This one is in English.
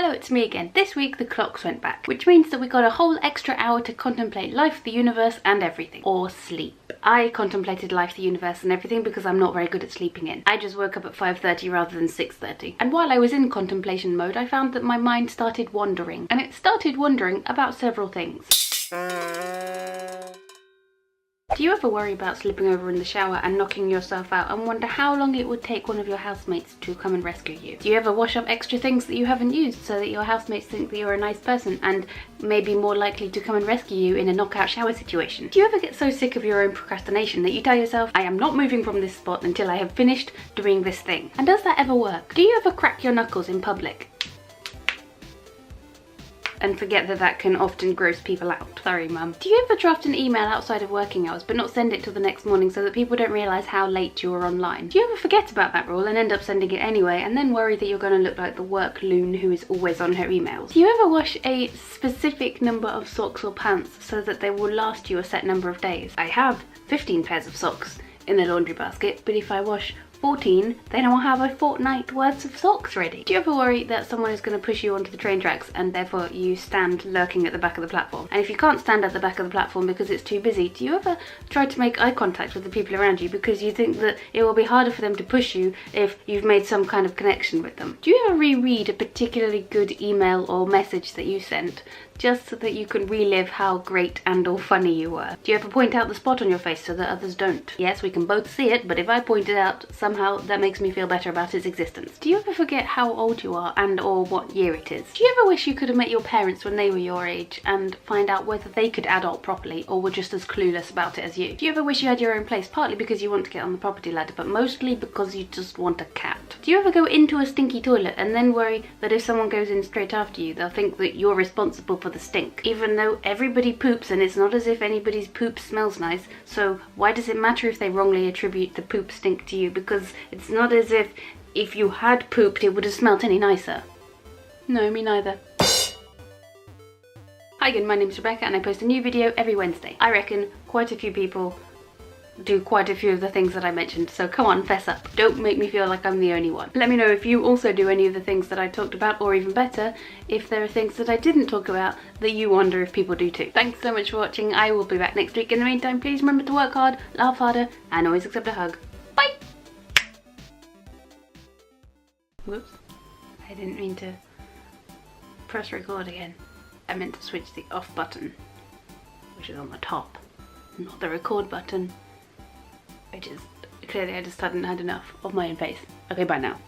Hello, it's me again. This week the clocks went back, which means that we got a whole extra hour to contemplate life, the universe and everything. Or sleep. I contemplated life, the universe and everything because I'm not very good at sleeping in. I just woke up at 5:30 rather than 6:30. And while I was in contemplation mode, I found that my mind started wandering. And it started wondering about several things. Do you ever worry about slipping over in the shower and knocking yourself out and wonder how long it would take one of your housemates to come and rescue you? Do you ever wash up extra things that you haven't used so that your housemates think that you're a nice person and may be more likely to come and rescue you in a knockout shower situation? Do you ever get so sick of your own procrastination that you tell yourself, I am not moving from this spot until I have finished doing this thing? And does that ever work? Do you ever crack your knuckles in public and forget that that can often gross people out? Sorry, mum. Do you ever draft an email outside of working hours but not send it till the next morning so that people don't realise how late you are online? Do you ever forget about that rule and end up sending it anyway and then worry that you're going to look like the work loon who is always on her emails? Do you ever wash a specific number of socks or pants so that they will last you a set number of days? I have 15 pairs of socks in the laundry basket, but if I wash 14, then I'll have a fortnight worth of socks ready. Do you ever worry that someone is going to push you onto the train tracks and therefore you stand lurking at the back of the platform? And if you can't stand at the back of the platform because it's too busy, do you ever try to make eye contact with the people around you because you think that it will be harder for them to push you if you've made some kind of connection with them? Do you ever reread a particularly good email or message that you sent just so that you can relive how great and or funny you were? Do you ever point out the spot on your face so that others don't? Yes, we can both see it, but if I point it out, somehow that makes me feel better about its existence. Do you ever forget how old you are and or what year it is? Do you ever wish you could have met your parents when they were your age and find out whether they could adult properly or were just as clueless about it as you? Do you ever wish you had your own place, partly because you want to get on the property ladder, but mostly because you just want a cat? Do you ever go into a stinky toilet and then worry that if someone goes in straight after you, they'll think that you're responsible for the stink, even though everybody poops and it's not as if anybody's poop smells nice, so why does it matter if they wrongly attribute the poop stink to you? Because it's not as if you had pooped it would have smelt any nicer. No, me neither. Hi again, my name's Rebecca and I post a new video every Wednesday. I reckon quite a few people do quite a few of the things that I mentioned, so come on, fess up. Don't make me feel like I'm the only one. Let me know if you also do any of the things that I talked about, or even better, if there are things that I didn't talk about that you wonder if people do too. Thanks so much for watching. I will be back next week. In the meantime, please remember to work hard, laugh harder, and always accept a hug. Bye! Whoops. I didn't mean to press record again. I meant to switch the off button, which is on the top, not the record button. Which is, clearly I just hadn't had enough of my own face. Okay, bye now.